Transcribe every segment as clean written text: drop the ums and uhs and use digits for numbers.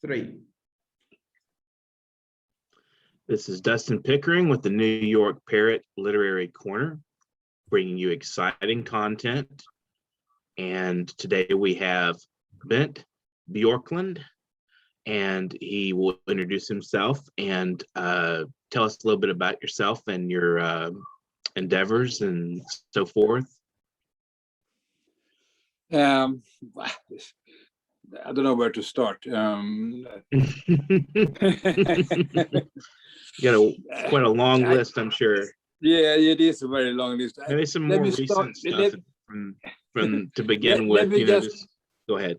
3. This is Dustin Pickering with the New York Parrot Literary Corner, bringing you exciting content. And today we have Bengt Bjurklund, and he will introduce himself and tell us a little bit about yourself and your endeavors and so forth. I don't know where to start. You got quite a long list, I'm sure. Yeah, it is a very long list. Maybe some more recent stuff from to begin with. Just go ahead.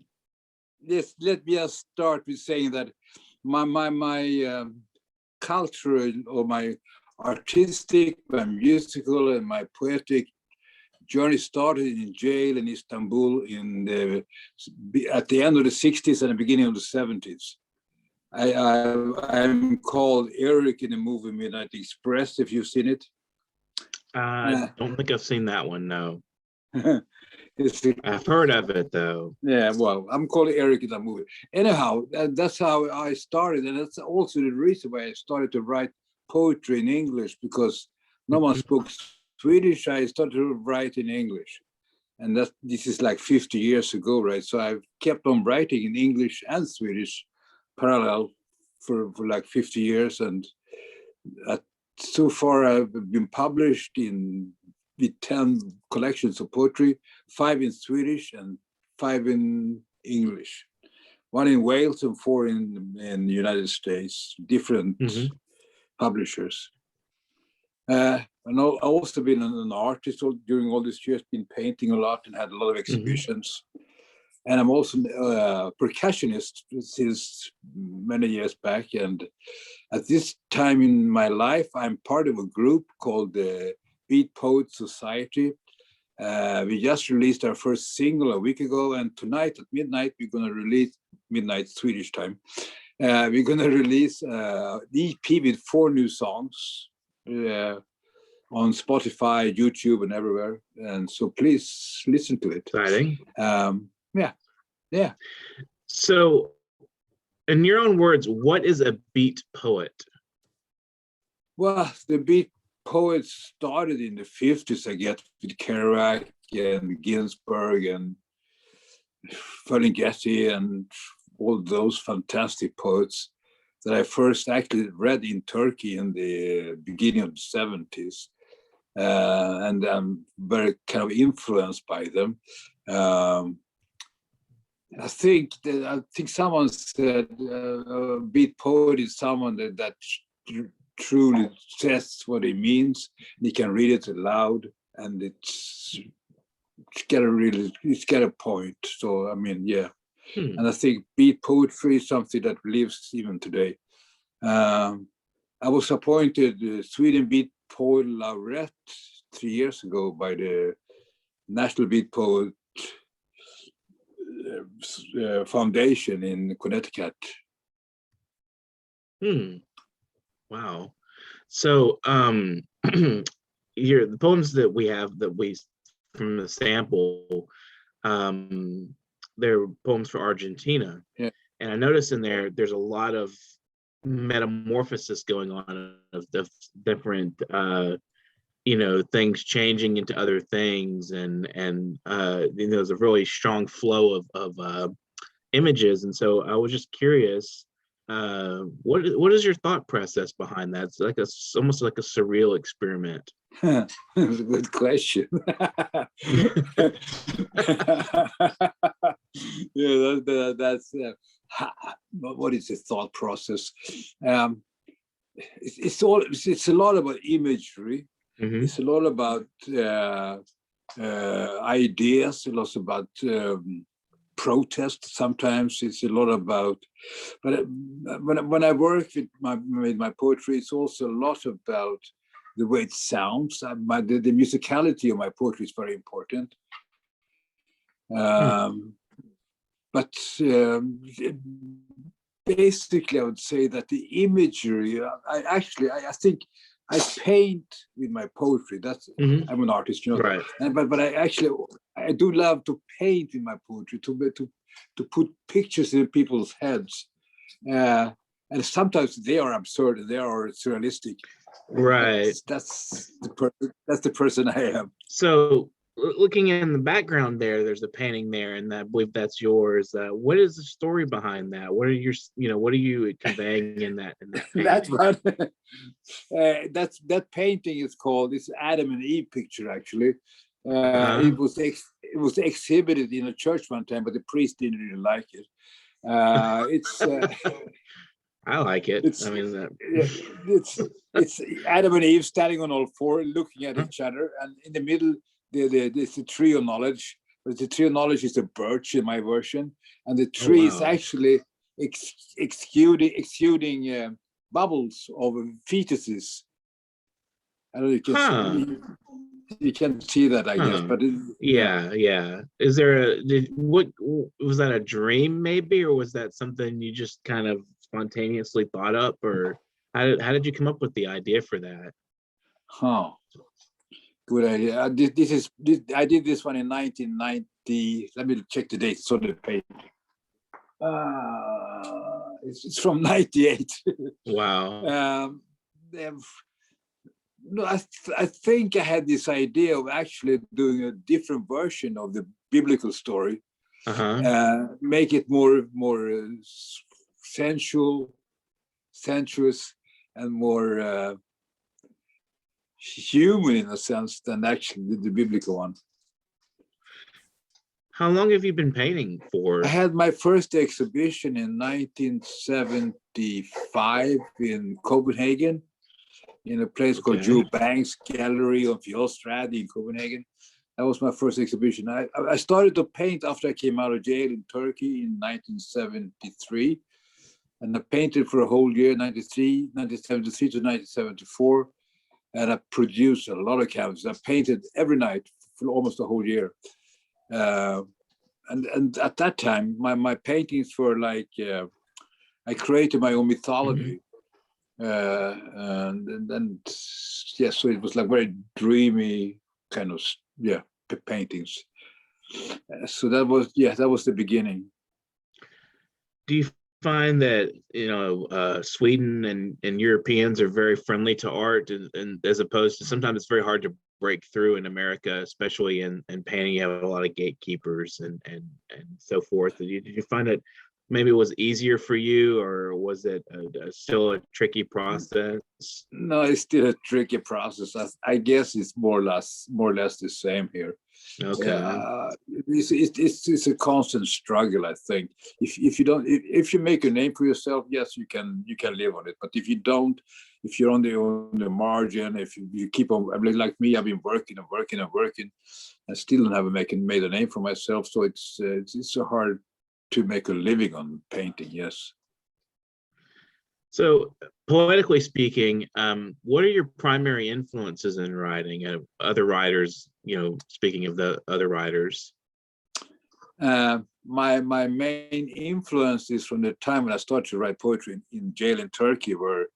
Yes, let me just start with saying that my cultural or my artistic, my musical, and my poetic journey started in jail in Istanbul at the end of the 60s and the beginning of the 70s. I'm called Eric in the movie Midnight Express, if you've seen it. I don't think I've seen that one, no. I've heard of it, though. Yeah, well, I'm called Eric in that movie. Anyhow, that's how I started, and that's also the reason why I started to write poetry in English, because no one spoke Swedish. I started to write in English, and this is like 50 years ago, right? So I've kept on writing in English and Swedish parallel for like 50 years, and so far I've been published with 10 collections of poetry, 5 in Swedish and 5 in English, 1 in Wales and 4 in the United States, different publishers. And I've also been an artist during all these years, been painting a lot and had a lot of exhibitions. And I'm also a percussionist since many years back. And at this time in my life, I'm part of a group called the Beat Poet Society. We just released our first single a week ago, and tonight at midnight, we're going to release, midnight Swedish time, we're going to release the EP with 4 new songs on Spotify, YouTube, and everywhere. And so please listen to it. Exciting. Yeah. So, in your own words, what is a beat poet? Well, the beat poets started in the 50s, I guess, with Kerouac and Ginsberg and Ferlinghetti and all those fantastic poets that I first actually read in Turkey in the beginning of the 70s. And I'm very kind of influenced by them. I think someone said a beat poet is someone that truly says what it means. He can read it aloud, and it's got a point. So I mean, yeah. And I think beat poetry is something that lives even today. I was appointed Sweden Beat Poet Laureate 3 years ago by the National Beat Poet Foundation in Connecticut. Wow. So here the poems that we have from the sample, they're poems for Argentina. Yeah. And I noticed in there's a lot of metamorphosis going on of different things changing into other things, and there's a really strong flow of images. And so I was just curious, what is your thought process behind that? It's like almost like a surreal experiment. That's a good question. Yeah, that's what is the thought process? It's a lot about imagery. It's a lot about ideas. It's also about protest. Sometimes it's a lot about. But when I work with my poetry, it's also a lot about the way it sounds. The musicality of my poetry is very important. But basically, I would say that the imagery. I think I paint with my poetry. That's I'm an artist, Right. But I do love to paint in my poetry to put pictures in people's heads. And sometimes they are absurd, they are surrealistic. Right. That's the person I am. So looking in the background there's a painting there, and I believe that's yours. What is the story behind that? What are what are you conveying in that That one, that painting is called, it's Adam and Eve picture actually. It was exhibited in a church one time, but the priest didn't really like it. It's I like it. It's Adam and Eve standing on all four, looking at each other, and in the middle, there's the tree of knowledge. But the tree of knowledge is a birch in my version, and the tree is actually exuding bubbles of fetuses. I don't know, you can see that, I guess. But yeah. Is there what was that, a dream maybe, or was that something you just kind of spontaneously thought up, or how did you come up with the idea for that? Good idea. I did this one in 1990. Let me check the date. So the painting. It's from 98. Wow. No, I think I had this idea of actually doing a different version of the biblical story. Make it more sensuous, and more human in a sense than actually the biblical one. How long have you been painting for? I had my first exhibition in 1975 in Copenhagen, in a place called Drew Banks Gallery on Fjellstrand in Copenhagen. That was my first exhibition. I started to paint after I came out of jail in Turkey in 1973. And I painted for a whole year, 1973 to 1974. And I produced a lot of canvases. I painted every night for almost a whole year. And at that time, my paintings were like, I created my own mythology. And so it was like very dreamy kind of, paintings. So that was the beginning. Do you find that Sweden and Europeans are very friendly to art, and as opposed to sometimes it's very hard to break through in America, especially in painting? You have a lot of gatekeepers and so forth. Did you find it maybe it was easier for you, or was it still a tricky process? No, it's still a tricky process. I guess it's more or less the same here. Okay. It's a constant struggle, I think. If you make a name for yourself, yes, you can live on it. But if you don't, if you're on the margin, if you keep on, like me, I've been working, I still haven't made a name for myself. So it's so hard to make a living on painting. Yes. So poetically speaking, what are your primary influences in writing? Other writers, speaking of the other writers. My main influences from the time when I started to write poetry in jail in Turkey were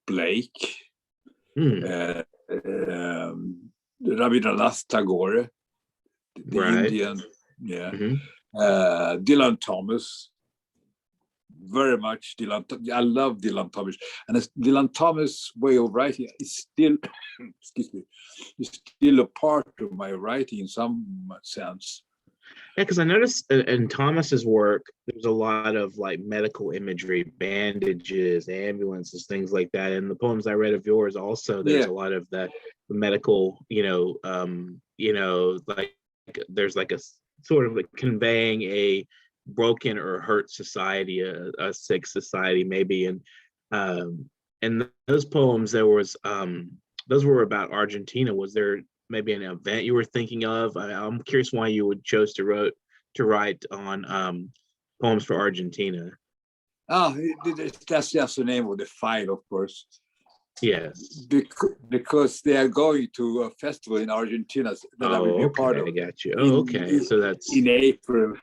Blake, Rabindranath Tagore, the Indian, Dylan Thomas. Very much Dylan. I love Dylan Thomas, and Dylan Thomas' way of writing is still, is still a part of my writing in some sense. Yeah, because I noticed in Thomas's work, there's a lot of like medical imagery, bandages, ambulances, things like that. In the poems I read of yours, also there's a lot of the medical, like there's like a sort of like conveying a broken or hurt society, a sick society maybe. And those poems, there was those were about Argentina. Was there maybe an event you were thinking of? I'm curious why you would chose to write on poems for Argentina. That's just the name of the file, of course. Yes. Because they are going to a festival in Argentina that I will be a part of. I got you. Okay. So that's in April.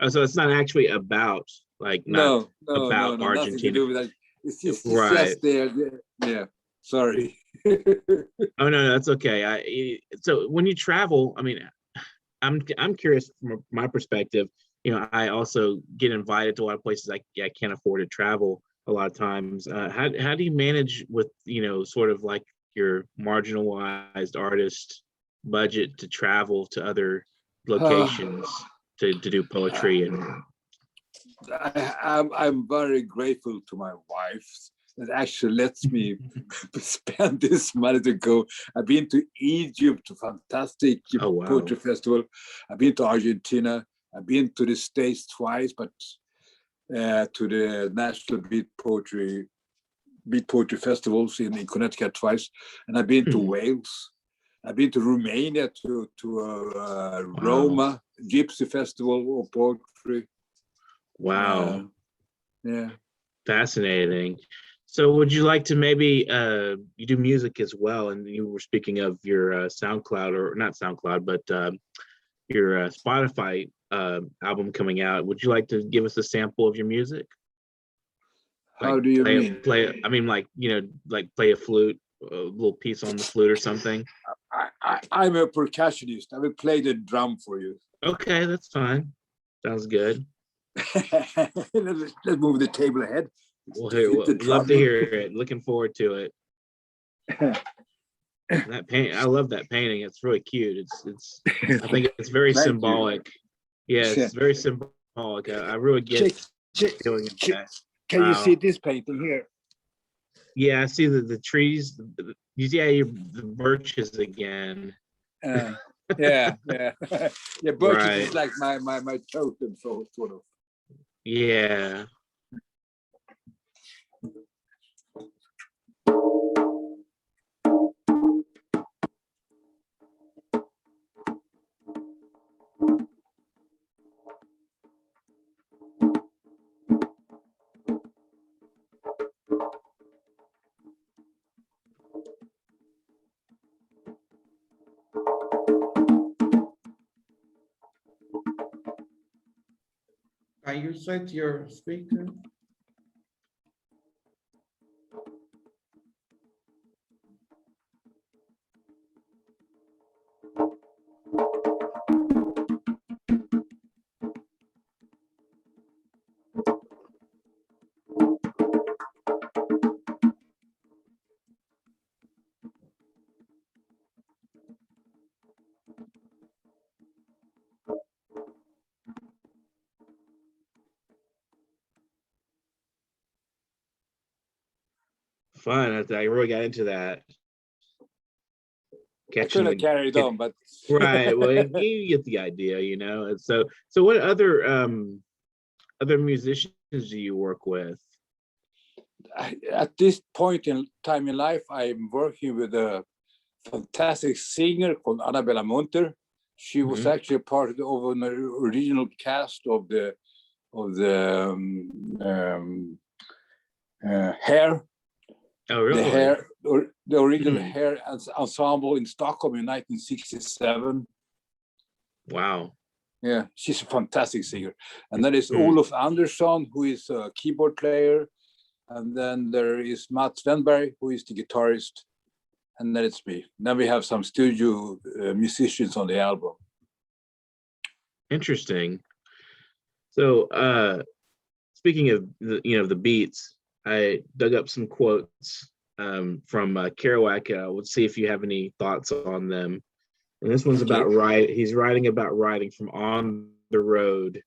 So it's not actually about about Argentina. Nothing to do with that. It's just there. Yeah. Sorry. Oh no, that's okay. So when you travel, I mean, I'm curious from my perspective. I also get invited to a lot of places I can't afford to travel a lot of times. How do you manage with, sort of like your marginalized artist budget to travel to other locations to do poetry? And I'm very grateful to my wife that actually lets me spend this money to go. I've been to Egypt, to fantastic poetry festival. I've been to Argentina. I've been to the States twice, but to the National Beat Poetry festivals in Connecticut twice, and I've been to Wales. I've been to Romania to Roma Gypsy Festival of Poetry. Wow. Yeah. Fascinating. So would you like to maybe, you do music as well, and you were speaking of your SoundCloud, or not SoundCloud, but your Spotify album coming out. Would you like to give us a sample of your music? How do you mean? I mean, like, like play a flute, a little piece on the flute or something. I'm a percussionist. I will play the drum for you. Okay, that's fine. Sounds good. Let's move the table ahead. We'll love to hear it. Looking forward to it. That paint, I love that painting. It's really cute. It's I think it's very symbolic. Yeah, it's very symbolic. I really get feeling of that. Can you see this painting here? Yeah, I see the trees. You see the birches again. Yeah, birches is like my totem, so sort of. Yeah. Can you set your speaker? Fun. I really got into that. I could have carried on, but right. Well, you get the idea, And so what other musicians do you work with? At this point in time in life, I'm working with a fantastic singer called Annabella Munter. She was actually part of an original cast of the Hair. Oh, really? The original Hair ensemble in Stockholm in 1967. Wow. Yeah, she's a fantastic singer. And then it's Olof Andersson, who is a keyboard player. And then there is Mats Wennberg, who is the guitarist. And then it's me. Then we have some studio musicians on the album. Interesting. So speaking of the beats, I dug up some quotes from Kerouac. Let's see if you have any thoughts on them. And this one's about he's writing about writing from On the Road.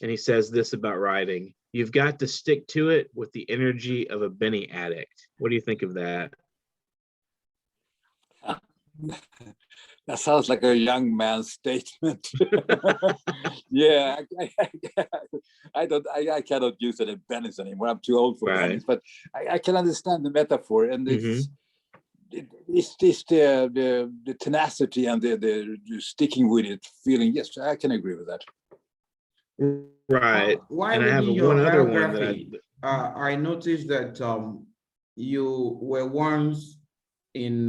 And he says this about writing: you've got to stick to it with the energy of a Benny addict. What do you think of that? That sounds like a young man's statement. Yeah, I cannot use it in Benny's anymore. I'm too old for Benny's, but I can understand the metaphor, and it's the tenacity and the sticking with it feeling. Yes, I can agree with that. Right. Why and I have one other one that I noticed that you were once in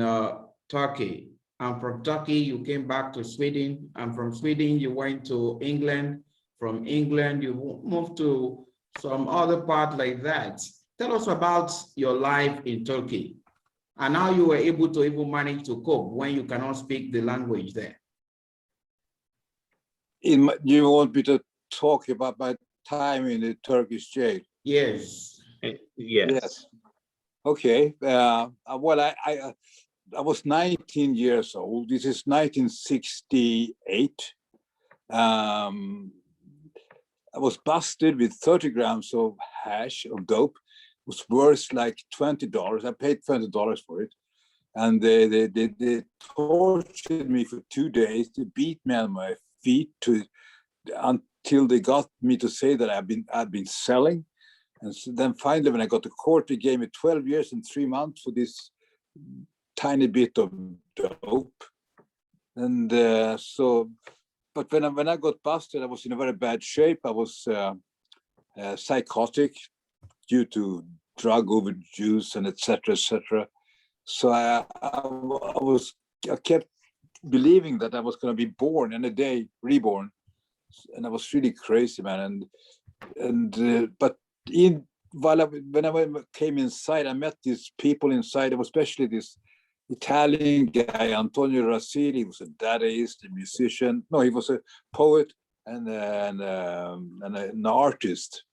Turkey, and from Turkey you came back to Sweden, and from Sweden you went to England. From England you moved to some other part like that. Tell us about your life in Turkey and how you were able to even manage to cope when you cannot speak the language there. You want me to talking about my time in the Turkish jail. Yes. Yes. Okay. Well, I was 19 years old. This is 1968. I was busted with 30 grams of hash, of dope. It was worth like $20. I paid $20 for it. And they tortured me for 2 days. They beat me on my feet until they got me to say that I'd been selling. And so then finally, when I got to court, they gave me 12 years and 3 months for this tiny bit of dope. And but when I got busted, I was in a very bad shape. I was psychotic due to drug overdose and etc. So I kept believing that I was going to be born and a day reborn, and I was really crazy, man. But when I came inside, I met these people inside, especially this Italian guy, Antonio Rassili. He was a dadaist, a musician. No, he was a poet and an artist,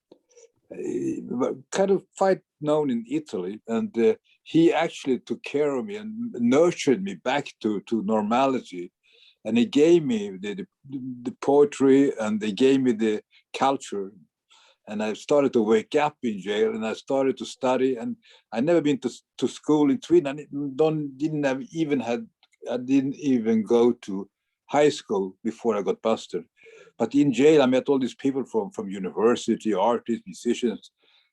kind of quite known in Italy. And he actually took care of me and nurtured me back to normality. And he gave me the poetry, and they gave me the culture. And I started to wake up in jail, and I started to study. And I never been to school in Sweden. I didn't even go to high school before I got busted. But in jail, I met all these people from university, artists, musicians.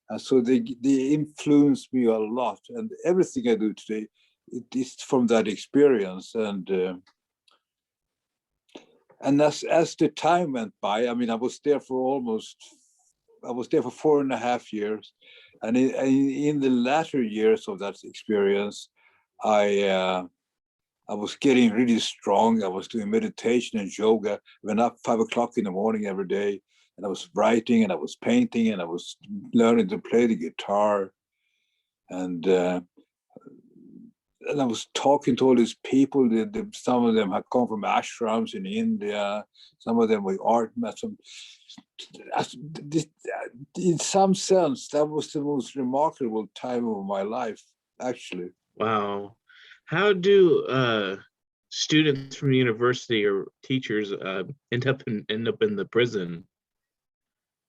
And so they influenced me a lot. And everything I do today, it is from that experience. And as the time went by, I mean, I was there for 4.5 years. And in the latter years of that experience, I was getting really strong. I was doing meditation and yoga. Went up 5 o'clock in the morning every day, and I was writing, and I was painting, and I was learning to play the guitar. And I was talking to all these people. Some of them had come from ashrams in India. Some of them were art. In some sense, that was the most remarkable time of my life, actually. Wow. How do students from university or teachers end up in the prison?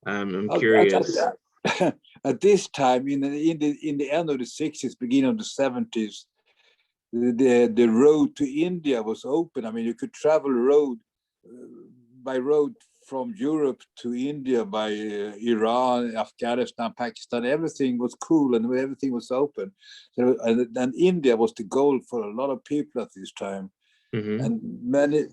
I'm curious. At this time, in the end of the 60s, beginning of the 70s, the road to India was open. I mean, you could travel by road from Europe to India by Iran, Afghanistan, Pakistan. Everything was cool and everything was open. And India was the goal for a lot of people at this time. Mm-hmm. And many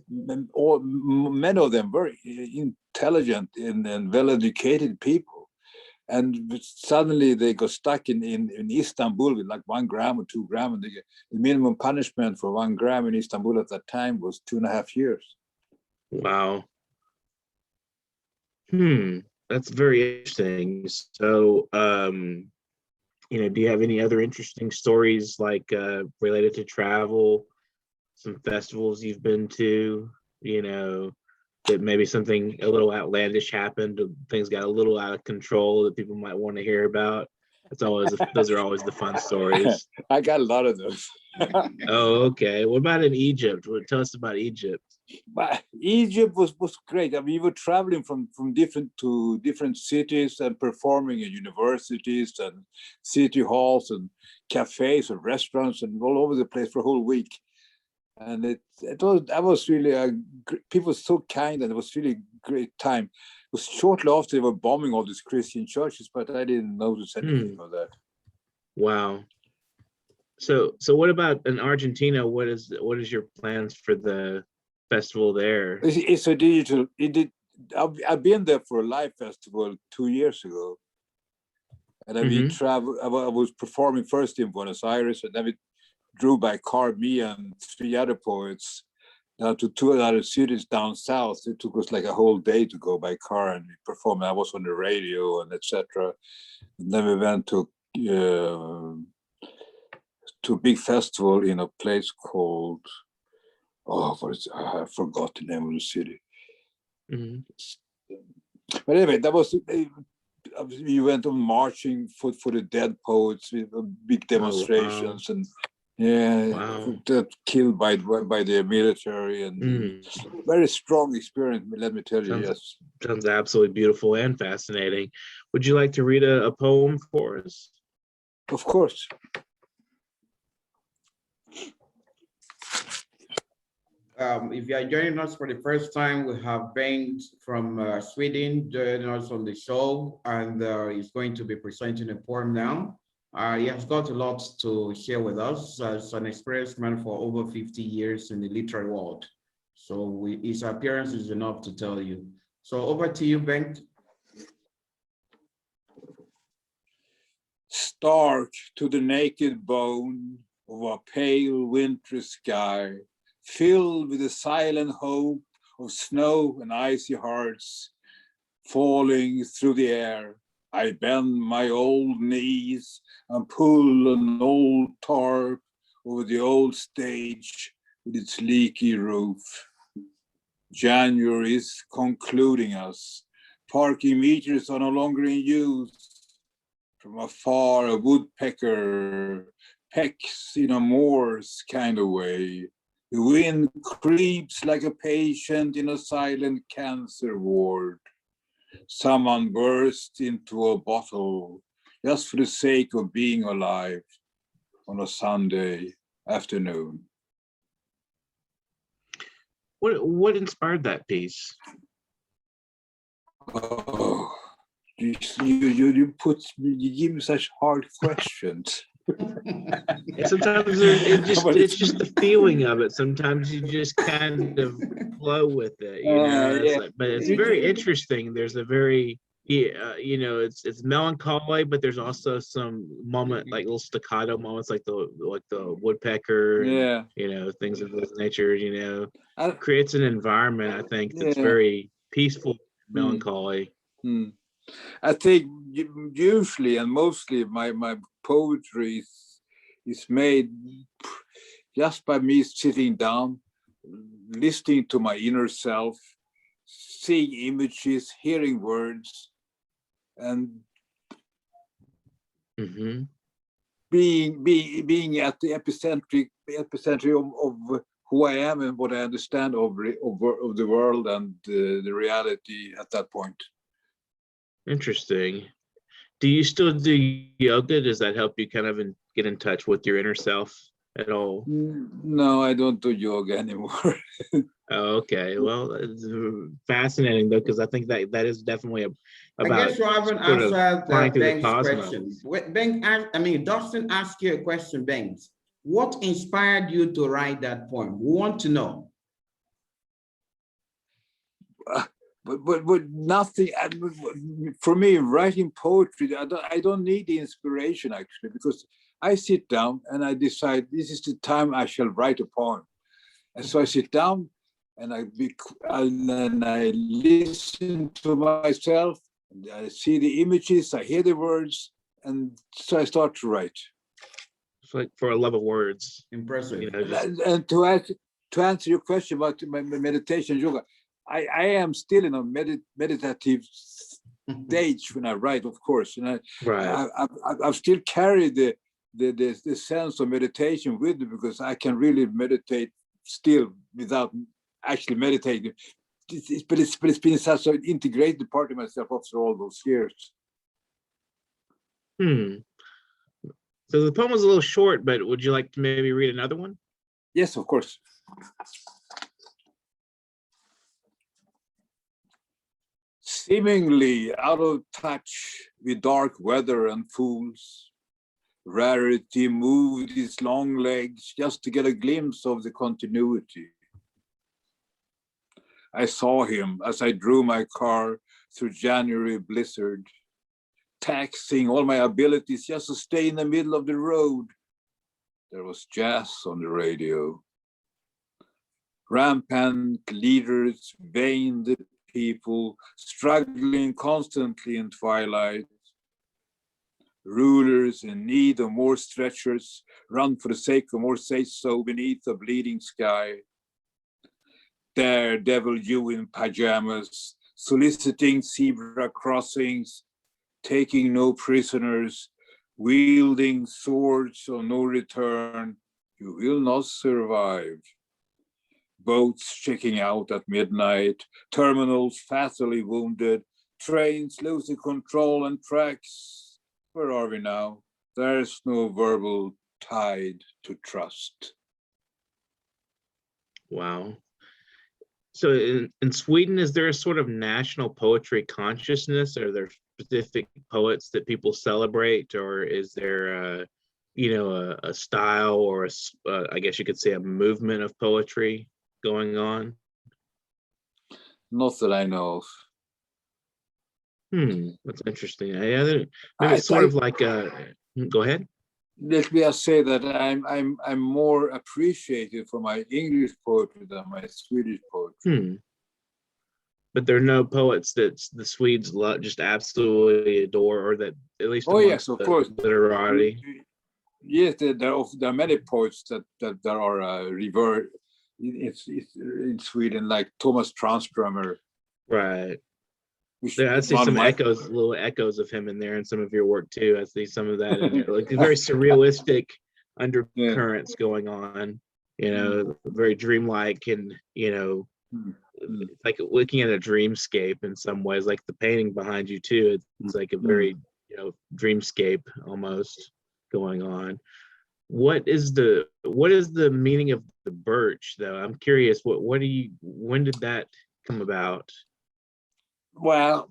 of them very intelligent and well-educated people. And suddenly they got stuck in Istanbul with like 1 gram or 2 grams. And the minimum punishment for 1 gram in Istanbul at that time was 2.5 years. Wow. That's very interesting. So, do you have any other interesting stories like related to travel, some festivals you've been to, that maybe something a little outlandish happened, things got a little out of control that people might want to hear about? Those are always the fun stories. I got a lot of those. Oh, okay. What about in Egypt? Tell us about Egypt. But Egypt was great. I mean, we were traveling from different cities and performing in universities and city halls and cafes and restaurants and all over the place for a whole week. And that was really people were so kind, and it was really great time. It was shortly after they were bombing all these Christian churches, but I didn't notice anything of that. Wow. So what about in Argentina? What is your plans for the festival there? It's a digital. I've been there for a live festival 2 years ago, and then we traveled. I was performing first in Buenos Aires, and then we drove by car, me and 3 other poets, to 2 other cities down south. It took us like a whole day to go by car and perform. I was on the radio and etc. And then we went to a big festival in a place called, I forgot the name of the city. But anyway, that was we went on marching for the dead poets with big demonstrations and that killed by the military and very strong experience. Let me tell you, yes. Sounds absolutely beautiful and fascinating. Would you like to read a poem for us? Of course. If you are joining us for the first time, we have Bengt from Sweden joining us on the show, and he's going to be presenting a poem now. He has got a lot to share with us as an experienced man for over 50 years in the literary world. So his appearance is enough to tell you. So over to you, Bengt. Stark to the naked bone of a pale wintry sky, filled with the silent hope of snow and icy hearts falling through the air, I bend my old knees and pull an old tarp over the old stage with its leaky roof. January is concluding us. Parking meters are no longer in use. From afar, a woodpecker pecks in a Morse kind of way. The wind creeps like a patient in a silent cancer ward. Someone bursts into a bottle just for the sake of being alive on a Sunday afternoon. What inspired that piece? Oh, you give me such hard questions. Sometimes it's just the feeling of it. Sometimes you just kind of flow with it, you know. But it's very interesting. There's a very you know, it's melancholy, but there's also some moment, like little staccato moments, like the woodpecker, and, you know, things of this nature. You know, it creates an environment, I think, that's very peaceful, melancholy. I think usually and mostly my poetry is made just by me sitting down, listening to my inner self, seeing images, hearing words, and being at the epicenter of who I am and what I understand of the world and the reality at that point. Interesting. Do you still do yoga? Does that help you kind of get in touch with your inner self at all? No, I don't do yoga anymore. Oh, okay. Well, it's fascinating though, because I think that is definitely about. I guess you haven't answered Bengt's question. Bengt, Dustin asked you a question, Bengt. What inspired you to write that poem? We want to know. But nothing for me. Writing poetry, I don't need the inspiration actually, because I sit down and I decide this is the time I shall write a poem, and so I sit down and I listen to myself. I see the images, I hear the words, and so I start to write. It's like for a love of words. Impressive. You know, and to answer your question about my meditation yoga, I am still in a meditative stage when I write, of course, and I've still carried the sense of meditation with me, because I can really meditate still without actually meditating. But it's been such an integrated part of myself after all those years. So the poem was a little short, but would you like to maybe read another one? Yes, of course. Seemingly out of touch with dark weather and fools, Rarity moved his long legs just to get a glimpse of the continuity. I saw him as I drew my car through January blizzard, taxing all my abilities just to stay in the middle of the road. There was jazz on the radio. Rampant leaders veined the people, struggling constantly in twilight. Rulers in need of more stretchers run for the sake of more say-so beneath a bleeding sky. Daredevil you in pajamas soliciting zebra crossings, taking no prisoners, wielding swords on no return, you will not survive. Boats checking out at midnight, terminals fatally wounded, trains losing control and tracks. Where are we now? There's no verbal tide to trust. Wow. So in Sweden, is there a sort of national poetry consciousness? Are there specific poets that people celebrate, or is there a style or I guess you could say a movement of poetry going on? Not that I know of. That's interesting. Maybe it's sort of like go ahead. Let me just say that I'm more appreciated for my English poetry than my Swedish poetry. But there are no poets that the Swedes just absolutely adore, or that at least yes, of course, literati. Yes, there are many poets that are revered in Sweden, like Thomas Tranströmer. Right. Yeah, I see some little echoes of him in there in some of your work too. I see some of that in there, like very surrealistic undercurrents going on, very dreamlike, and it's like looking at a dreamscape in some ways, like the painting behind you too. It's like a very, dreamscape almost going on. What is the meaning of the birch though? I'm curious, when did that come about? Well,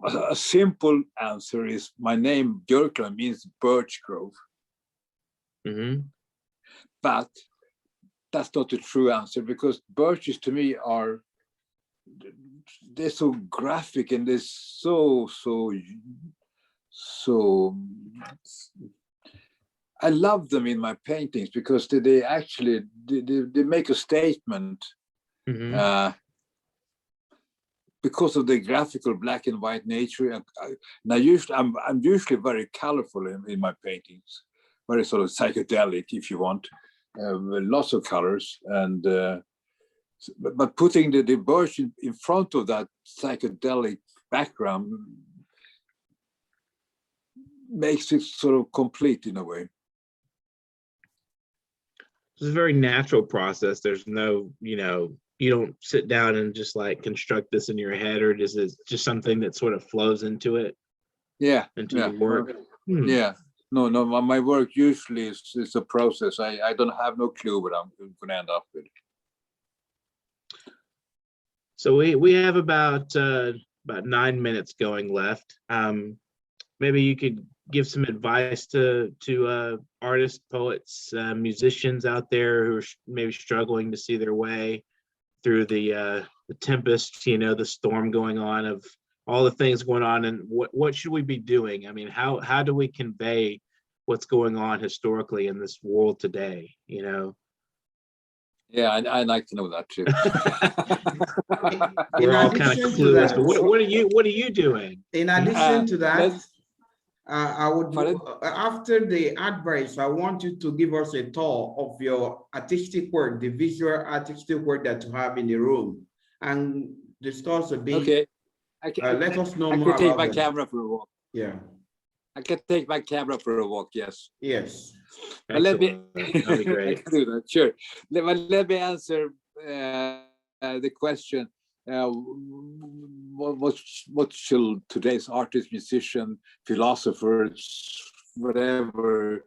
a simple answer is my name Bjurklund means birch grove. But that's not the true answer, because birches to me they're so graphic, and they're so I love them in my paintings, because they actually make a statement. Because of the graphical black and white nature, and I'm usually very colorful in my paintings, very sort of psychedelic, if you want, lots of colors, and but putting the birch in front of that psychedelic background makes it sort of complete in a way. It's a very natural process. There's no, you don't sit down and just like construct this in your head, or is it just something that sort of flows into it? Into your work? Yeah. No, my work usually is a process. I don't have no clue what I'm going to end up with. So we have about 9 minutes going left. Maybe you could give some advice to artists, poets, musicians out there who are maybe struggling to see their way through the tempest, the storm going on, of all the things going on, and what should we be doing? I mean, how do we convey what's going on historically in this world today? Yeah, I'd like to know that too. We're all kind of clueless, but what are you doing? In addition to that, I would, after the advice, I want you to give us a tour of your artistic work, the visual artistic work that you have in the room, and discuss a bit. Okay. Let us know more. I can take my camera for a walk. Yeah. I can take my camera for a walk. Yes. Yes. But let me. That'd be great. I can do that. Sure. Let me answer the question. What shall today's artist, musician, philosophers, whatever,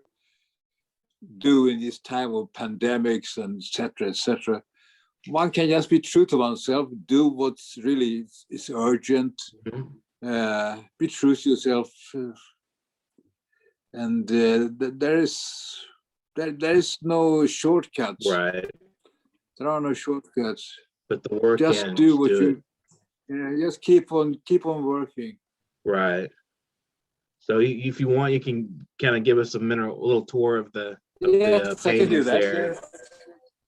do in this time of pandemics and etc., etc.? One can just be true to oneself, do what's really is urgent, be true to yourself, and there is no shortcuts. Right. There are no shortcuts. But the work, just do what just keep on working. Right. So if you want, you can kind of give us a little tour of the yes, I can do that. There.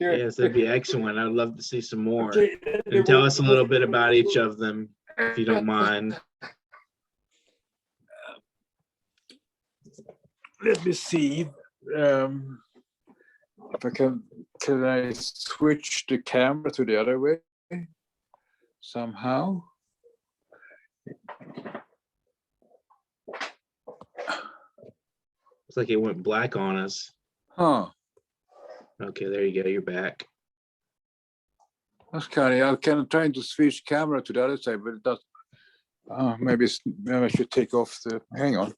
Sure. Yes, that'd be excellent. I'd love to see some more. Okay. And tell us a little bit about each of them, if you don't mind. Let me see. If I can I switch the camera to the other way? somehow. It's like it went black on us. Huh. Okay, there you go. You're back. That's kind of, I'm kind of trying to switch camera to the other side, but it does. Maybe I should take off the, hang on.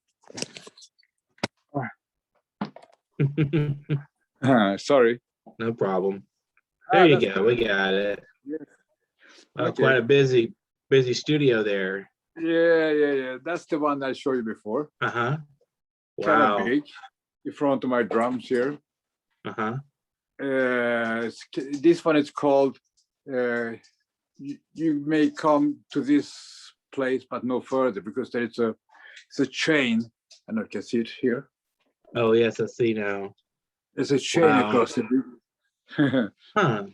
Sorry. No problem. There you go. We got it. Yeah. Oh, Okay. quite a busy studio there. Yeah. That's the one I showed you before. Uh-huh. Kind of Wow. big in front of my drums here. Uh-huh. This one is called you may come to this place but no further, because there is it's a chain, and I can see it here. Oh yes, I see now. There's a chain Wow. across the Huh.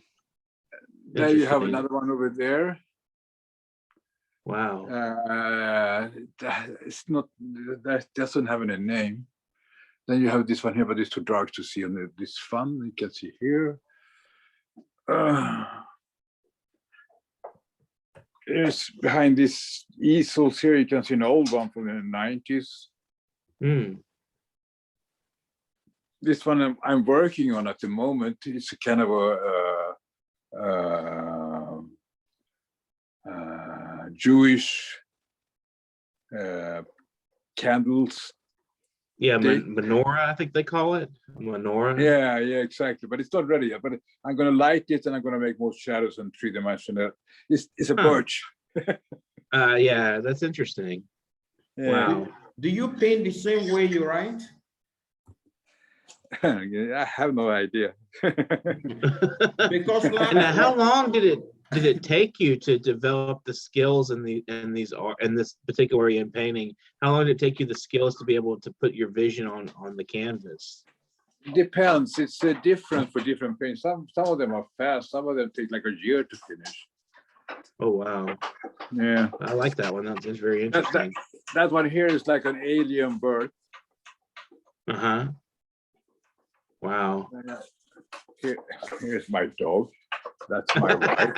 There you have Interesting. another one over there. Wow. It's not, that doesn't have any name. Then you have this one here, but it's too dark to see on this fun. You can see here. It's behind these easels here. You can see an old one from the 90s. Hmm. This one I'm working on at the moment. It's a kind of a Jewish candles. Yeah, menorah, I think they call it. Menorah. Yeah, exactly. But it's not ready yet. But I'm going to light it, and I'm going to make more shadows and three-dimensional. It's a birch. Yeah, that's interesting. Yeah. Wow. Do you paint the same way you write? I have no idea. Because And now, how long did it take you to develop the skills in this particular area in painting? How long did it take you the skills to be able to put your vision on the canvas? Depends. It's different for different paints. Some of them are fast. Some of them take like a year to finish. Oh wow. Yeah. I like that one. That's very interesting. That one here is like an alien bird. Uh-huh. Wow. Here's my dog. That's my wife.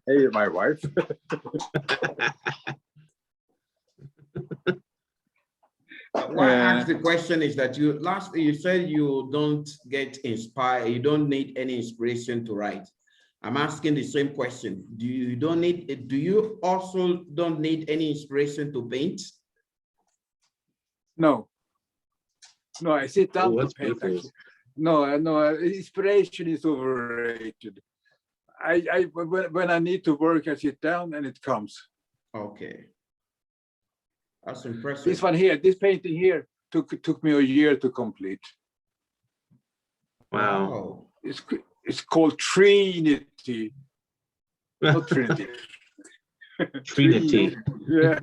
Hey, my wife. Why I asked the question is that you said you don't get inspired, you don't need any inspiration to write. I'm asking the same question. Do you also don't need any inspiration to paint? No, I sit down to that's paint. beautiful. No, inspiration is overrated. When I need to work, I sit down and it comes. Okay. That's impressive. This one here, this painting here took me a year to complete. Wow. It's called Trinity. Not Trinity. Trinity. Yeah.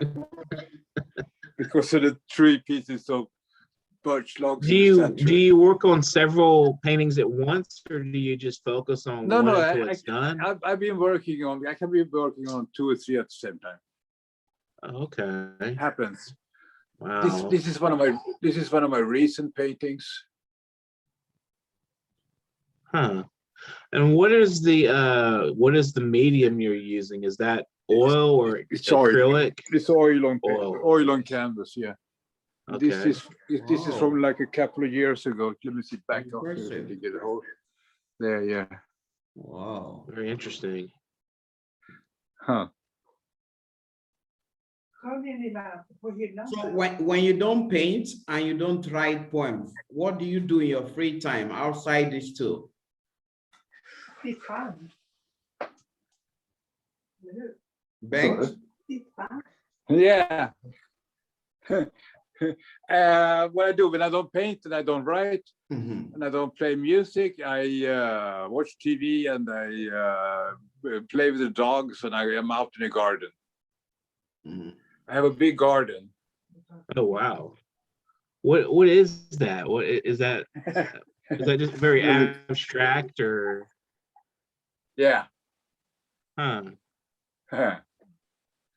Because of the 3 pieces of birch logs. Do you work on several paintings at once, or do you just focus on one until it's done? I've been working on. I can be working on 2 or 3 at the same time. Okay. It happens. Wow. This is one of my recent paintings. Huh. And what is the medium you're using? Is that oil or It's acrylic? It's oil on Oil. oil on canvas. Yeah. Okay. This is from like a couple of years ago. Let me see back up Impressive. to get a hold. There, yeah. Wow. Very interesting. Huh. So when you don't paint and you don't write poems, what do you do in your free time outside this too? Bengt? Yeah. What I do when I don't paint and I don't write and I don't play music, I watch TV and I play with the dogs, and I am out in the garden. I have a big garden. Oh wow. What is that? What is that? Is that just very abstract, or? Yeah. Huh. Huh.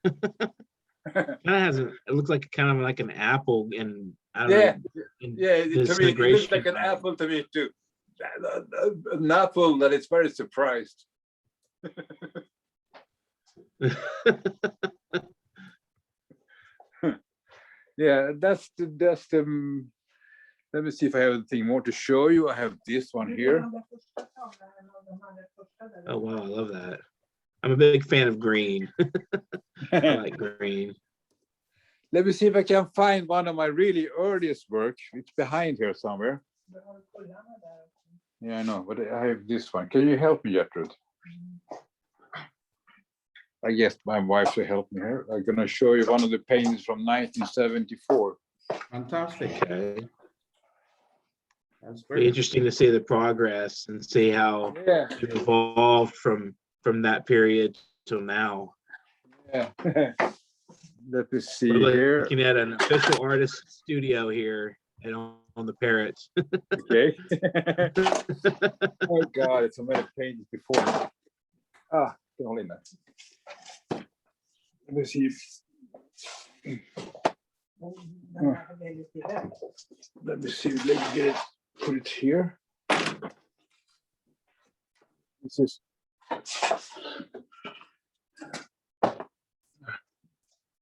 Kind of has it looks like kind of like an apple, and I don't Yeah. know. Yeah, to me, it looks disintegration. like an apple to me too. An apple that is very surprised. Yeah, that's the let me see if I have anything more to show you. I have this one here. Oh wow, I love that. I'm a big fan of green. I like green. Let me see if I can find one of my really earliest work. It's behind here somewhere. Yeah, I know, but I have this one. Can you help me, Gertrude? I guess my wife will help me here. I'm gonna show you one of the paintings from 1974. Fantastic. Okay. That's Be great. interesting to see the progress and see how Yeah, you've evolved from that period till now. yeah. Let me see We're here. looking at an official artist studio here and on the Parrot. Okay. Oh God, it's so many paintings before. Ah, get all in that. Let me see if. Let me see. Let me get it. Put it here. This is.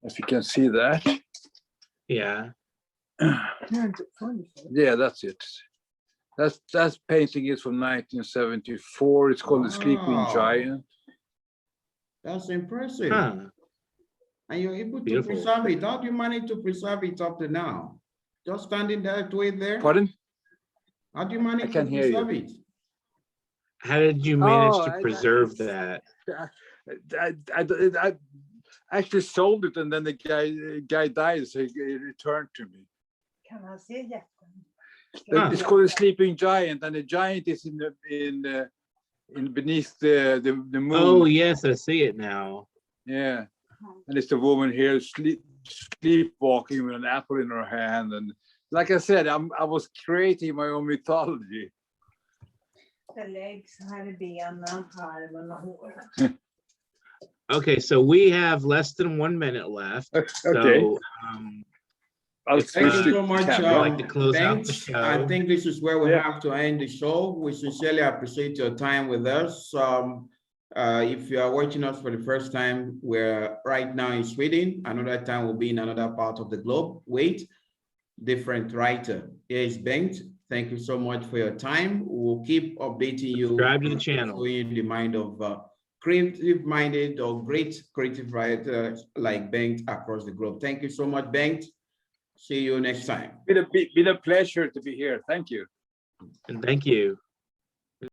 If you can see that. Yeah. Yeah, that's it. That's painting is from 1974. It's called The Sleeping Wow. Giant. That's impressive. Huh. And you're able to Beautiful. preserve it. How do you manage to preserve it up to now? Just standing there, do it there? Pardon? How do you manage to can't hear you. preserve it? How did you manage Oh, to preserve that? I actually sold it, and then the guy died, so he returned to me. It's called a sleeping giant, and the giant is in beneath the moon. Oh yes, I see it now. Yeah, and it's the woman here sleepwalking with an apple in her hand, and like I said, I was creating my own mythology. Okay, so we have less than 1 minute left. Okay. So I'll It's, Thank switch you to so much. I'd like to close out the Bengt. I show. think this is where we Yeah. have to end the show. We sincerely appreciate your time with us. If you are watching us for the first time, we're right now in Sweden. Another time we'll be in another part of the globe. Wait, different writer. Here is Bengt. Thank you so much for your time. We'll keep updating you. Subscribe to the channel. Showing the mind of creative-minded or great creative writers like Bengt across the globe. Thank you so much, Bengt. See you next time. Been a pleasure to be here. Thank you. And thank you.